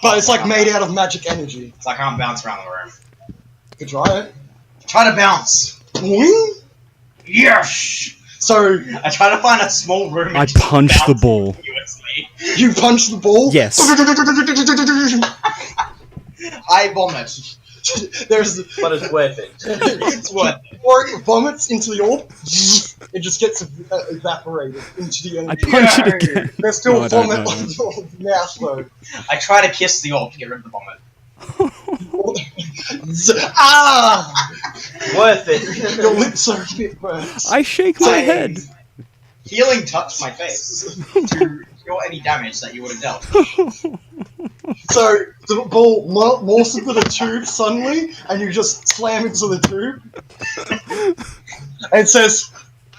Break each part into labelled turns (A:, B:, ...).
A: But it's like made out of magic energy.
B: So I can't bounce around the room.
A: You could try it.
B: Try to bounce.
A: Boing!
B: Yes!
A: So,
B: I try to find a small room.
C: I
B: and just
C: punch the
B: bounce
C: ball.
B: continuously.
A: you punch the ball?
C: Yes.
B: I vomit.
A: There's...
D: But it's worth it.
B: It's worth it.
A: Or it vomits into the orb, it just gets evaporated into the
C: I
A: energy.
C: punch it again.
A: There's still
C: No, I don't
A: vomit
C: know.
A: on your mouth though.
B: I try to kiss the orb to get rid of the vomit.
A: Ah!
D: Worth it.
A: Your lips are a bit burnt.
C: I shake my head.
B: Healing touched my face to cure any damage that you would have dealt.
A: So the ball morphs into the tube suddenly, and you just slam into the tube. And it says,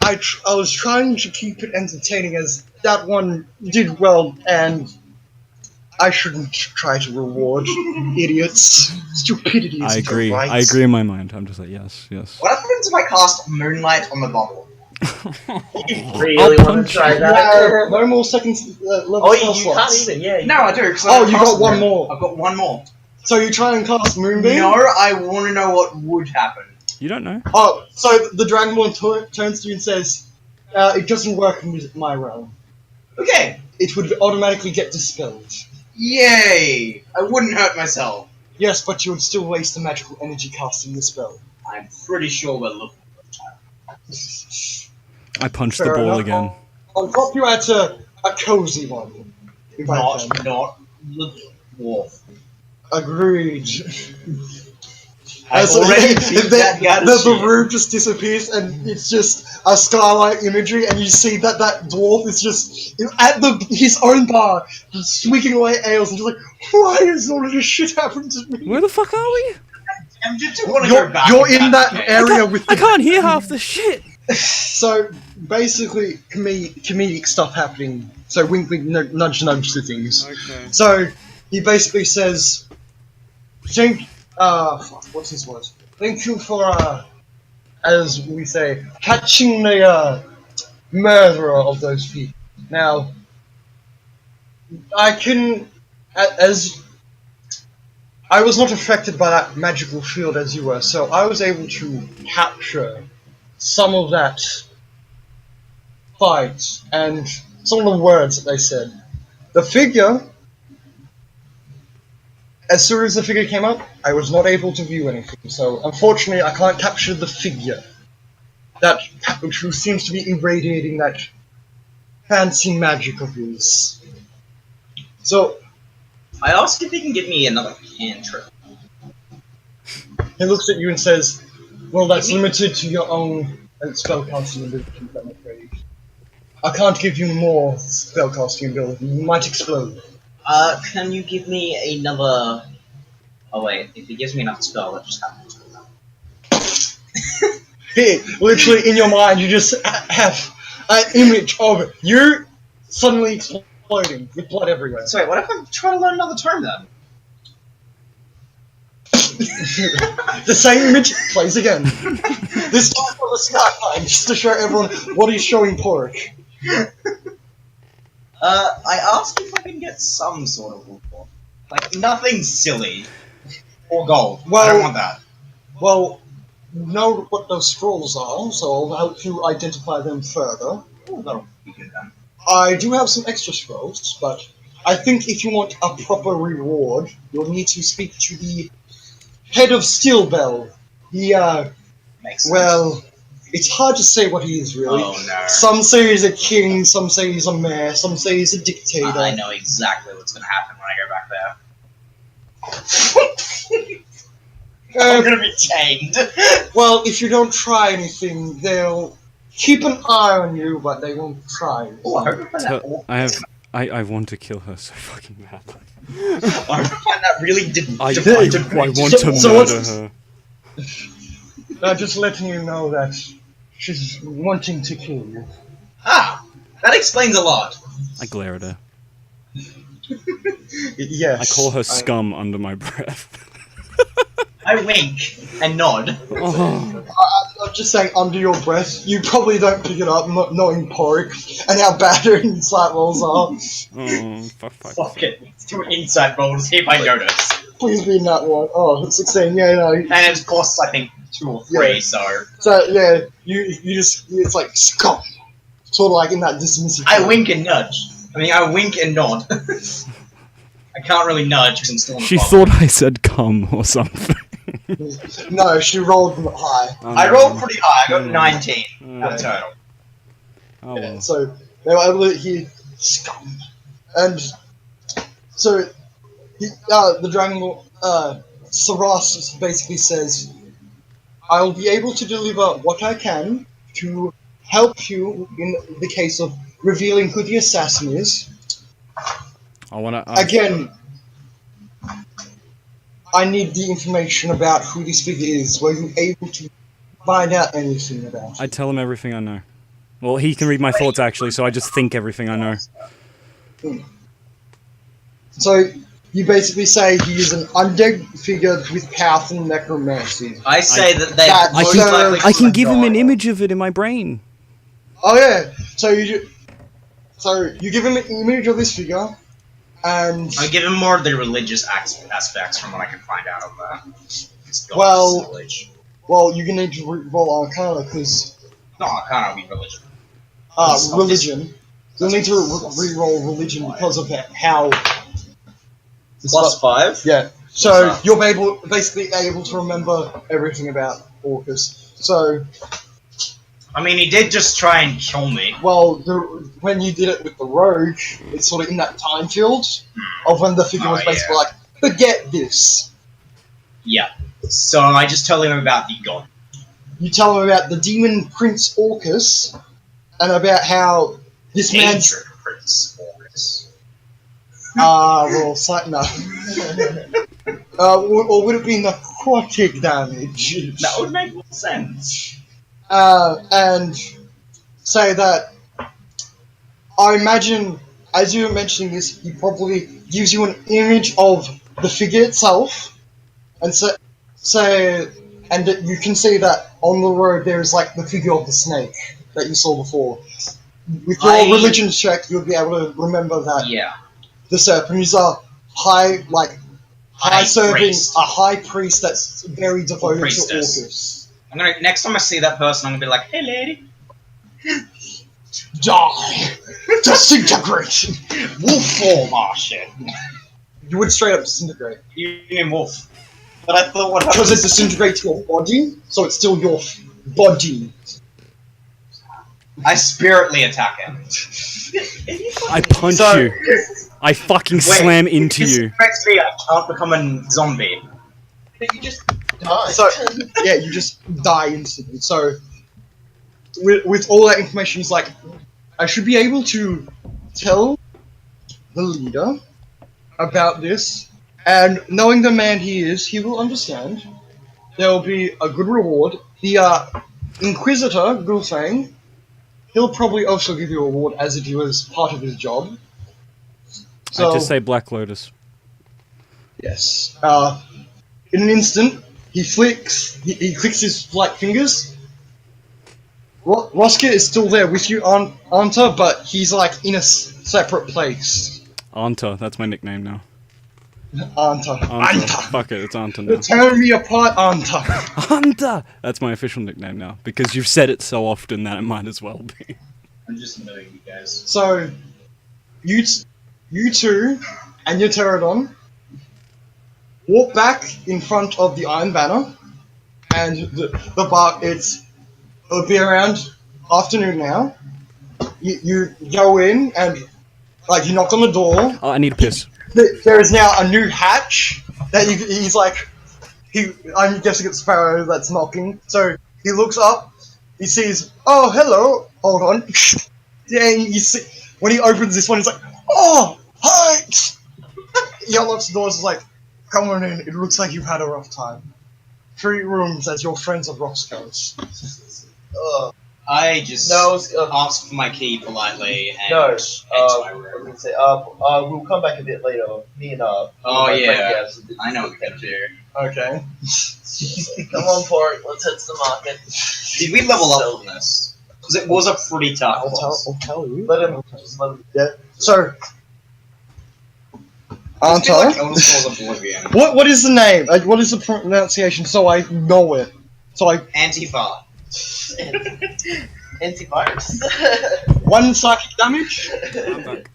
A: I was trying to keep it entertaining as that one did well, and I shouldn't try to reward idiots. Stupidity is
C: I agree.
A: right.
C: I agree in my mind. I'm just like, yes, yes.
B: What happens if I cast Moonlight on the bubble?
D: Really want to try that?
A: No more second level
D: Oh,
A: spell
D: you
A: slots.
D: can't even, yeah.
B: No, I do. 'Cause
A: Oh,
B: I've
A: you
B: cast
A: got one
B: Moon-
A: more.
B: I've got one more.
A: So you try and cast Moonbeam?
B: No, I want to know what would happen.
C: You don't know?
A: Oh, so the Dragonborn turns to you and says, it doesn't work in my realm.
B: Okay.
A: It would automatically get dispelled.
B: Yay! I wouldn't hurt myself.
A: Yes, but you would still waste the magical energy casting the spell.
B: I'm pretty sure we're looking for the child.
C: I punch
A: Fair
C: the ball
A: enough.
C: again.
A: I'll drop you at a cozy one. If I
B: Not
A: can.
B: the dwarf.
A: Agreed.
B: I
A: So
B: already beat that guy to
A: the
B: shit.
A: room just disappears, and it's just a skylight imagery, and you see that dwarf is just at his own bar, swigging away ales, and just like, why is all of this shit happened to me?
C: Where the fuck are we?
B: I'm just want to go back.
A: You're
B: and
A: in that
B: back.
A: area with
C: I
A: the...
C: can't hear half the shit.
A: So, basically, comedic stuff happening. So, wink, wink, nudge, nudge to things.
C: Okay.
A: So, he basically says, what's his word? Thank you for, as we say, catching the, murderer of those people. Now, I can, as I was not affected by that magical field as you were, so I was able to capture some of that fight and some of the words that they said. The figure, as soon as the figure came up, I was not able to view anything, so unfortunately I can't capture the figure who seems to be irradiating that fancy magic of his. So,
B: I asked if he can give me another cantrip.
A: he looks at you and says, well, that's limited to your own spellcasting abilities, I'm afraid. I can't give you more spellcasting ability, you might explode.
B: Can you give me another... Oh wait, if he gives me another spell, that just happens.
A: Here, literally in your mind, you just have an image of you suddenly exploding with blood everywhere.
B: So wait, what if I try to learn another term then?
A: The same image plays again. This time on the skyline, just to show everyone what he's showing Pork.
B: I asked if I can get some sort of reward. Like, nothing silly. Or gold. I
A: Well-
B: don't want that.
A: Well, know what those scrolls are, so I'll help you identify them further.
B: Oh, that'll be good then.
A: I do have some extra scrolls, but I think if you want a proper reward, you'll need to speak to the head of Steelbell. He,
B: Makes sense.
A: well, it's hard to say what he is really.
B: Oh no.
A: Some say he's a king, some say he's a mayor, some say he's a dictator.
B: I know exactly what's gonna happen when I go back there. I'm gonna be tamed.
A: Well, if you don't try anything, they'll keep an eye on you, but they won't try.
B: Oh, I hope I find that awful.
C: I want to kill her so fucking badly.
B: I hope I find that really
C: I
A: did-
C: want to
A: So
C: murder
A: what's-
C: her.
A: Just letting you know that she's wanting to kill you.
B: Ah, that explains a lot.
C: I glare at her.
A: Yes.
C: I call her scum under my breath.
B: I wink and nod.
C: Oh.
A: just saying under your breath, you probably don't pick it up, not knowing Pork and how bad her insight rolls are.
C: Oh, for fuck's
B: Fuck
C: sake.
B: it. Let's do an inside roll to see if I notice.
A: Please be in that one. Oh, 16, yeah, no.
B: And it's costs, I think, 2 or 3,
A: Yeah.
B: so...
A: So, yeah, you just, it's like, scum. Sort of like in that dismissive
B: I
A: tone.
B: wink and nudge. I wink and nod. I can't really nudge because I'm still in the
C: She
B: bubble.
C: thought I said cum or something.
A: No, she rolled high.
C: Oh,
B: I
C: no.
B: rolled pretty high. I got 19
C: Yeah.
B: total.
C: Oh,
A: Yeah,
C: well.
A: so they were able to hear scum. And so the Dragon Lord, Saras basically says, I'll be able to deliver what I can to help you in the case of revealing who the assassin is.
C: I wanna.
A: Again, I need the information about who this figure is. Were you able to find out anything about
C: I
A: it?
C: tell him everything I know. Well, he can read my thoughts actually, so I just think everything I know.
A: So you basically say he is an undead figure with powerful necromancy.
B: I say that they
A: That-
C: I
B: most
C: can,
B: likely
C: I can give him an
B: God.
C: image of it in my brain.
A: Oh yeah. So you give him an image of this figure, and
B: I give him more of the religious aspects from what I can find out of that. It's God's
A: Well-
B: knowledge.
A: well, you're gonna need to roll Arcana because
B: No, I can't be religion.
A: religion. You'll need to re-roll religion because of how.
B: +5?
A: Yeah. So
B: What's that?
A: you're basically able to remember everything about Orcus. So
B: He did just try and kill me.
A: well, when you did it with the rogue, it's sort of in that time field of when the figure
B: Oh,
A: was basically
B: yeah.
A: like, forget this.
B: Yeah. So I just tell him about the god.
A: You tell him about the demon Prince Orcus and about how this man's
B: Hatred Prince Orcus.
A: well, no. Or would it be necrotic damage?
B: That would make more sense.
A: And say that I imagine, as you were mentioning this, he probably gives you an image of the figure itself, and and that you can see that on the road there is like the figure of the snake that you saw before. With your religion check, you'll be able to remember that
B: Yeah.
A: the serpent is a high serving,
B: priest.
A: a high priest that's very devoted to
B: priestess.
A: Orcus.
B: Next time I see that person, I'm gonna be like, hey lady.
A: Die! Disintegration!
B: Wolf form, oh shit.
A: You would straight up disintegrate.
B: You mean wolf. But I thought what
A: Because it
B: happens...
A: disintegrates your body, so it's still your body.
B: I spiritly attack him.
C: I punch
B: So-
C: you. I fucking slam into you.
B: Next me, I can't become a zombie.
D: But you just died.
A: So, yeah, you just die instantly. So, with all that information, he's like, I should be able to tell the leader about this, and knowing the man he is, he will understand. There will be a good reward. The Inquisitor, Gulfang, he'll probably also give you a reward as if he was part of his job. So,
C: I just say Black Lotus.
A: yes. In an instant, he clicks his flight fingers. Roska is still there with you, Anta, but he's like in a separate place.
C: Anta, that's my nickname now.
A: Anta. Anta!
C: Fuck it, it's Anta
A: You're
C: now.
A: tearing me apart, Anta!
C: Anta! That's my official nickname now, because you've said it so often that it might as well be.
B: I'm just knowing you guys.
A: So, you two and your pterodon walk back in front of the Iron Banner, and the bar, it'll be around afternoon now. You go in and, like, you knock on the door.
C: Oh, I need a piss.
A: There is now a new hatch that he's like, I'm guessing it's Sparrow that's knocking. So he looks up, he sees, oh, hello, hold on. Yeah, you see, when he opens this one, he's like, oh, hi! He unlocks the doors, he's like, come on in, it looks like you've had a rough time. 3 rooms as your friends of Roscoe's.
B: I just
D: No,
B: ask for my key politely and
D: no.
B: enter my
D: I was
B: room.
D: gonna say, we'll come back a bit later. Me and
B: Oh,
D: my
B: yeah.
D: friend Gabs
B: I know what we're gonna do.
A: Okay.
D: Come on, Port. Let's head to the market.
B: Did we level up on this? Because it was a pretty tough boss.
A: I'll tell you.
D: Let him.
A: Yeah. So,
B: It's been like
A: Anto,
B: Elder Scrolls Oblivion.
A: what is the name? Like, what is the pronunciation so I know it? So I
B: Antifa.
D: Antivirus.
A: 1 psychic damage.
C: I'm back.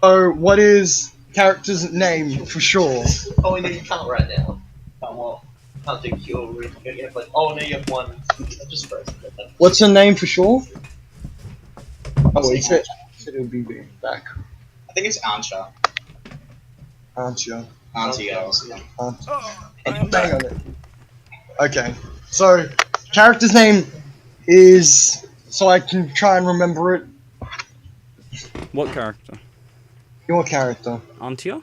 A: So what is character's name for sure?
D: Oh, no, you can't right now. Well, can't do cure. You have like, oh no, you have one. Just press it.
A: What's her name for sure? Oh wait, said it would be back.
B: I think it's Ancha.
A: Aren't you?
B: Antia or something.
A: Hang on it. Okay, so character's name is so I can try and remember it.
C: What character?
A: Your character.
C: Antia?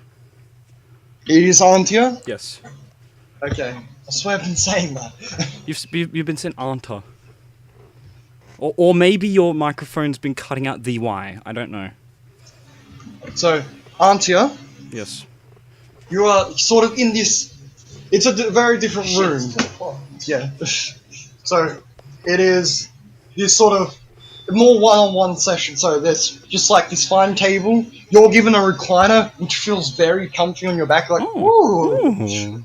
A: It is Antia?
C: Yes.
A: Okay. I swear I've been saying that.
C: You've been saying Anta. Or maybe your microphone's been cutting out the Y. I don't know.
A: So, Antia,
C: Yes.
A: you are sort of in this. It's a very different room. Yeah. So, it is this sort of more one-on-one session. So, there's just like this fine table. You're given a recliner, which feels very comfy on your back. Like, ooh.
C: Ooh.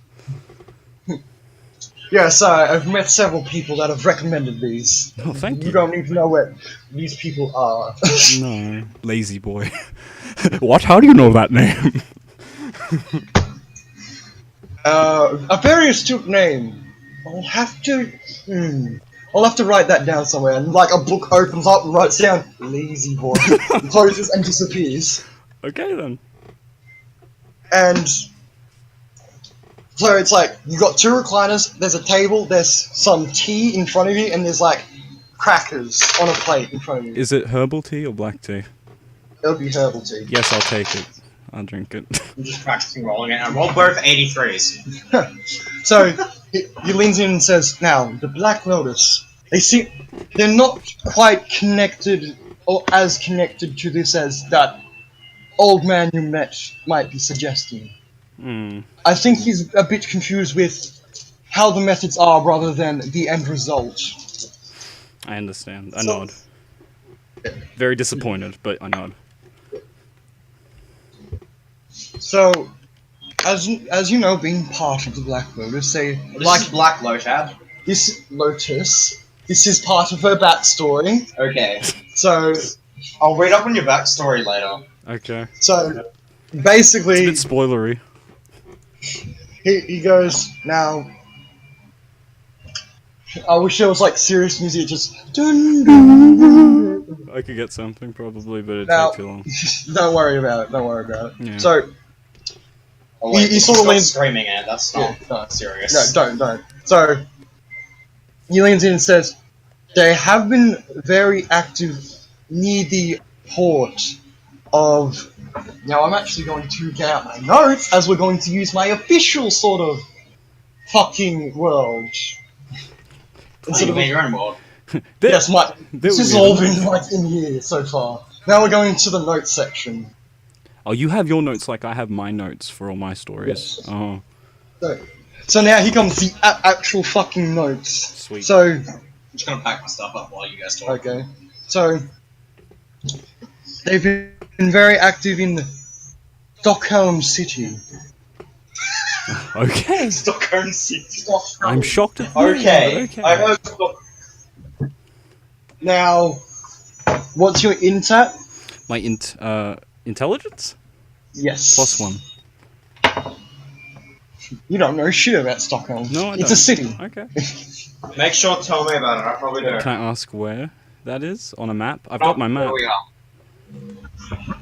A: Yeah, so I've met several people that have recommended these.
C: Oh, thank
A: You
C: you.
A: don't even know what these people are.
C: No. Lazy boy. What? How do you know that name?
A: A very astute name. I'll have to. I'll have to write that down somewhere. And like a book opens up and writes down "lazy boy," closes and disappears.
C: Okay then.
A: And so it's like you got 2 recliners. There's a table. There's some tea in front of you, and there's like crackers on a plate in front of you.
C: Is it herbal tea or black tea?
A: It'll be herbal tea.
C: Yes, I'll take it. I'll drink it.
B: I'm just practicing rolling it. I rolled both 83s.
A: So he leans in and says, "Now the Black Lotus. They're not quite connected or as connected to this as that old man you met might be suggesting.
C: Hmm.
A: I think he's a bit confused with how the methods are rather than the end result."
C: I understand. I
A: So-
C: nod. Very disappointed, but I nod.
A: So, as you know, being part of the Black Lotus, they
B: This
A: like
B: is Black Lotad.
A: this Lotus. This is part of her backstory.
B: Okay.
A: So,
B: I'll read up on your backstory later.
C: Okay.
A: so
C: It's a
A: basically,
C: bit spoilery.
A: he goes now. I wish there was like serious music, just dun, dun.
C: I could get something probably, but it'd
A: Now-
C: take too long.
A: Don't worry about it. Don't worry about it.
C: Yeah.
A: So
B: Oh, wait,
A: He sort of
B: it's got
A: leans-
B: screaming in it. That's not
A: yeah, no,
B: serious.
A: no, don't. So he leans in and says, "They have been very active near the port of." Now I'm actually going to get out my notes as we're going to use my official sort of fucking world.
B: Oh,
A: Instead
B: you
A: of
B: made your own world.
A: yes, my this
C: was
A: has all been like in here so far. Now we're going to the notes section.
C: Oh, you have your notes like I have my notes for all my stories.
A: Yes.
C: Oh,
A: So now here comes the actual fucking notes.
C: sweet.
A: So
B: I'm just gonna pack my stuff up while you guys talk.
A: okay, so they've been very active in Stockholm City.
C: Okay.
B: Stockholm City.
C: I'm shocked at the name,
B: Okay.
C: but okay.
B: I heard Stock-
A: Now, what's your intat?
C: My intelligence?
A: Yes.
C: +1.
A: You don't know shit about Stockholm.
C: No, I
A: It's
C: don't.
A: a city.
C: Okay.
B: Make sure to tell me about it. I probably do.
C: Can I ask where that is on a map? I've got my map.
B: Where we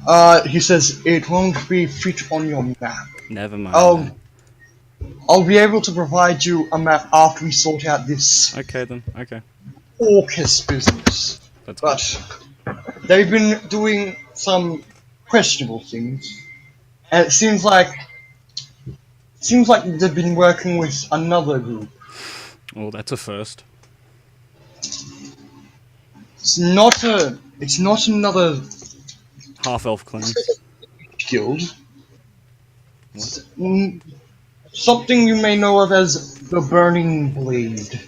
B: are.
A: He says it won't be fit on your map.
C: Never mind.
A: I'll be able to provide you a map after we sort out this
C: Okay then. Okay.
A: Orcus business.
C: That's good.
A: But they've been doing some questionable things, and it seems like they've been working with another group.
C: Oh, that's a first.
A: It's not another
C: Half-elf clan.
A: guild. Something you may know of as the Burning Blade.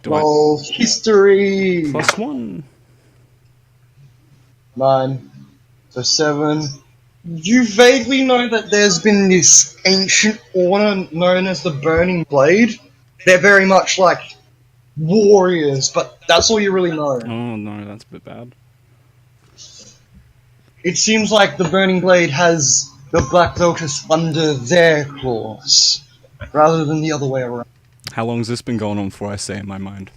C: Do I
A: Roll history.
C: +1?
A: 9. So 7. You vaguely know that there's been this ancient order known as the Burning Blade. They're very much like warriors, but that's all you really know.
C: Oh no, that's a bit bad.
A: It seems like the Burning Blade has the Black Lotus under their claws, rather than the other way around.
C: How long's this been going on for? I say in my mind.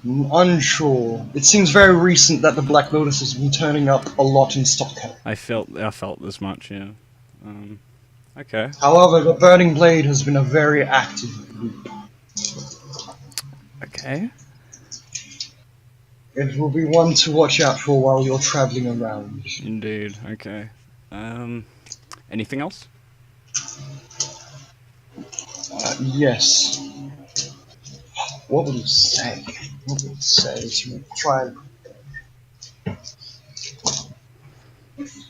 A: Unsure. It seems very recent that the Black Lotus has been turning up a lot in Stockholm.
C: I felt as much. Yeah. Okay.
A: However, the Burning Blade has been a very active group.
C: Okay.
A: It will be one to watch out for while you're traveling around.
C: Indeed. Okay. Anything else?
A: Yes. What would it say? What would it say? To try and...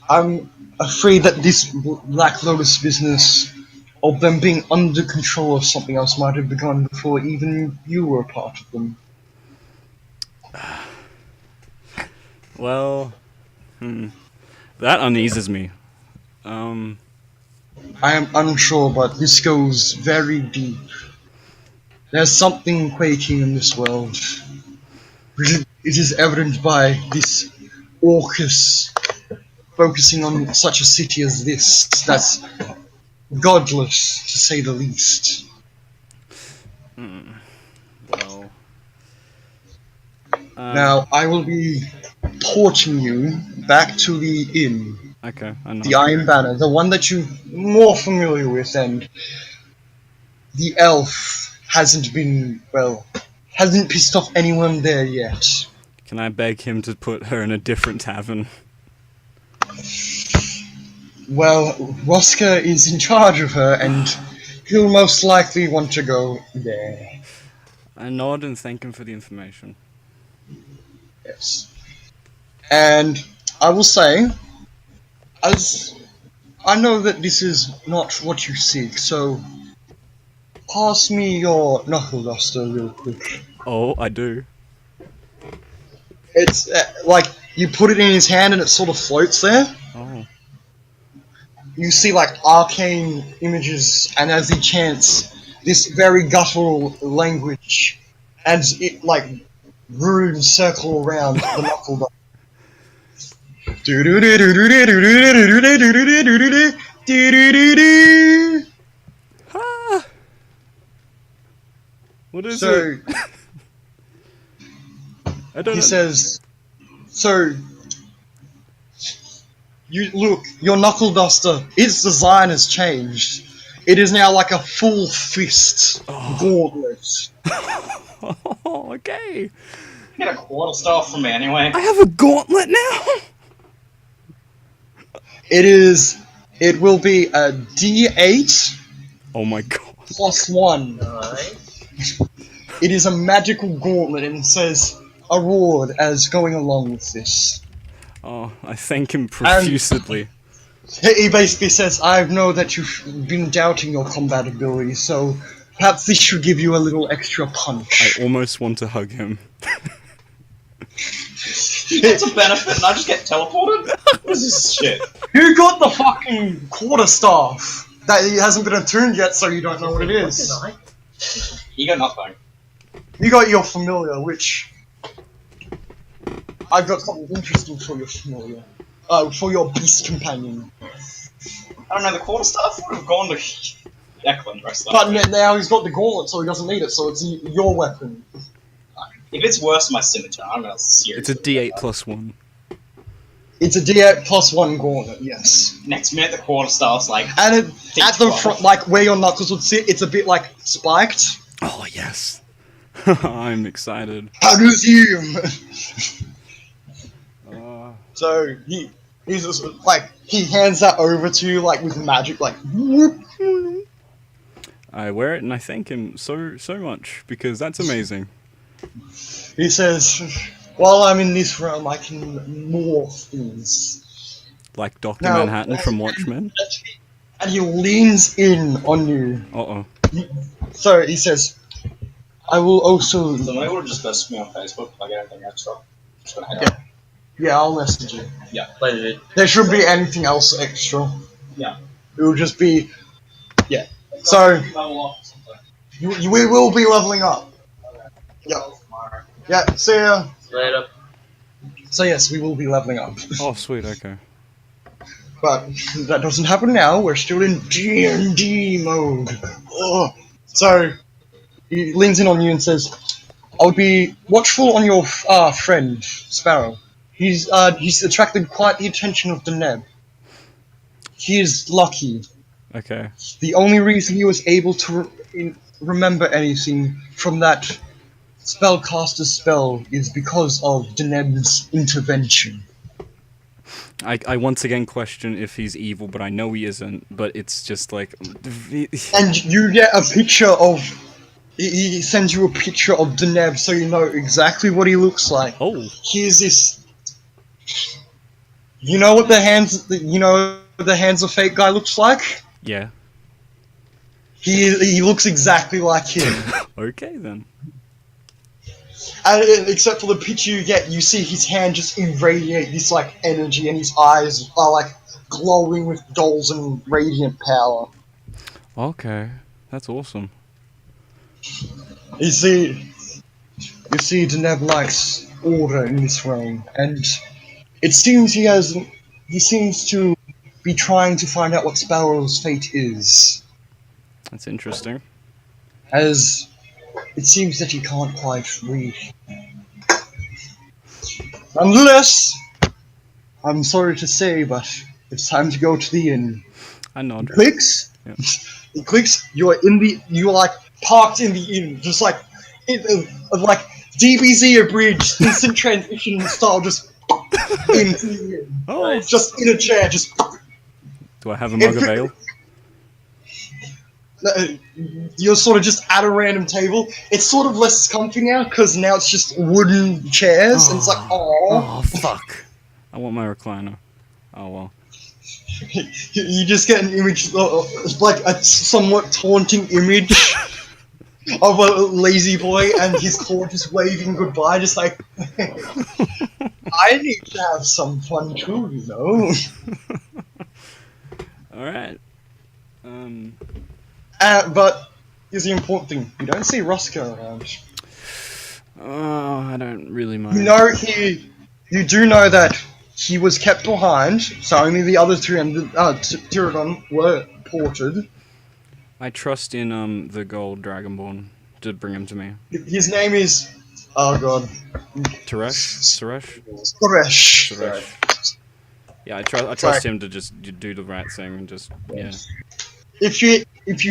A: I'm afraid that this Black Lotus business of them being under control of something else might have begun before even you were a part of them.
C: Well, that uneases me.
A: I am unsure, but this goes very deep. There's something quaking in this world. It is evident by this Orcus focusing on such a city as this. That's godless, to say the least.
C: Well.
A: Now, I will be porting you back to the inn.
C: Okay, I know.
A: The Iron Banner, the one that you're more familiar with, and the elf hasn't pissed off anyone there yet.
C: Can I beg him to put her in a different tavern?
A: Well, Roska is in charge of her, and he'll most likely want to go there.
C: I nod and thank him for the information.
A: Yes. And I will say, as I know that this is not what you seek, so pass me your knuckle duster real quick.
C: Oh, I do.
A: It's like you put it in his hand and it sort of floats there.
C: Oh.
A: You see like arcane images, and as he chants this very guttural language, and it like runes circle around the knuckle duster.
C: Ah! What is
A: So
C: it? I don't
A: he
C: know.
A: says, so you look, your knuckle duster, its design has changed. It is now like a full fist gauntlet.
C: Oh, okay.
B: Get a quarterstaff from me anyway.
C: I have a gauntlet now.
A: It will be a D8
C: Oh my god.
A: plus 1.
D: Nice.
A: It is a magical gauntlet and says a reward as going along with this.
C: Oh, I thank him profusely.
A: He basically says, I know that you've been doubting your combat ability, so perhaps this should give you a little extra punch.
C: I almost want to hug him.
B: He gets a benefit and I just get teleported? What is this shit?
A: You got the fucking quarterstaff! That it hasn't been attuned yet, so you don't know what it is.
B: You got nothing.
A: You got your familiar, which... I've got something interesting for your familiar. For your beast companion.
B: I don't know, the quarterstaff would have gone to Declan rest of
A: But now he's got the gauntlet, so he doesn't need it, so it's your weapon.
B: If it's worse than my scimitar, I'm gonna seriously.
C: It's a D8 plus 1.
A: It's a D8 plus 1 gauntlet, yes.
B: Next minute, the quarterstaff's like.
A: And at the
B: 12.
A: front, like where your knuckles would sit, it's a bit like spiked.
C: Oh, yes. I'm excited.
A: How does you? So he's just like he hands that over to you like with magic, like whoop.
C: I wear it and I thank him so much because that's amazing.
A: He says, while I'm in this realm, I can morph things.
C: Like Dr.
A: Now-
C: Manhattan from Watchmen.
A: And he leans in on you.
C: Uh-oh.
A: So he says, I will also.
B: So maybe we'll just message me on Facebook if I get anything extra. Just gonna head out.
A: Yeah, I'll message you.
D: Later, dude.
A: There shouldn't be anything else extra.
B: Yeah.
A: It will just be. Yeah. So, we will be leveling up. Yeah. Yeah, see ya.
D: Later.
A: So, yes, we will be leveling up.
C: Oh, sweet. Okay.
A: But that doesn't happen now. We're still in D&D mode. Ugh. So, he leans in on you and says, I'll be watchful on your friend, Sparrow. He's attracted quite the attention of the Neb. He is lucky.
C: Okay.
A: The only reason he was able to remember anything from that spellcaster's spell is because of Deneb's intervention.
C: I once again question if he's evil, but I know he isn't. But it's just like.
A: And you get a picture of. He sends you a picture of Deneb so you know exactly what he looks like.
C: Oh.
A: Here's this. You know what the hands of fate guy looks like?
C: Yeah.
A: He looks exactly like him.
C: Okay then.
A: And except for the picture you get, you see his hand just irradiate this like energy, and his eyes are like glowing with dolls and radiant power.
C: Okay, that's awesome.
A: You see Deneb likes order in this realm, and it seems he seems to be trying to find out what Sparrow's fate is,
C: That's interesting.
A: as it seems that he can't quite read. Unless, I'm sorry to say, but it's time to go to the inn.
C: I nod.
A: Clicks.
C: Yeah.
A: It clicks. You're like parked in the inn, just like like DBZ abridged instant transition style, just into the inn.
C: Oh.
A: Just in a chair, just.
C: Do I have a mug of ale?
A: You're sort of just at a random table. It's sort of less comfy now because now it's just wooden chairs, and it's like,
C: Oh fuck! I want my recliner. Oh well.
A: You just get an image, like a somewhat taunting image of a lazy boy and his claw just waving goodbye, just like, I need to have some fun too, you know.
C: All right.
A: But here's the important thing: you don't see Roscoe around.
C: Oh, I don't really mind.
A: You do know that he was kept behind, so only the other two and Tyradon were ported.
C: I trust in the gold dragonborn to bring him to me.
A: His name is, oh god,
C: Suresh.
A: Suresh.
C: Yeah, I trust him to just do the right thing and just yeah.
A: If you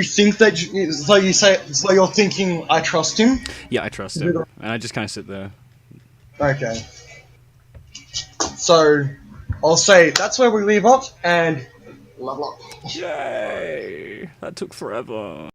A: think that, so you're thinking I trust him.
C: Yeah, I trust him, and I just kind of sit there.
A: Okay. So, I'll say that's where we leave off, and level up.
C: Yay! That took forever.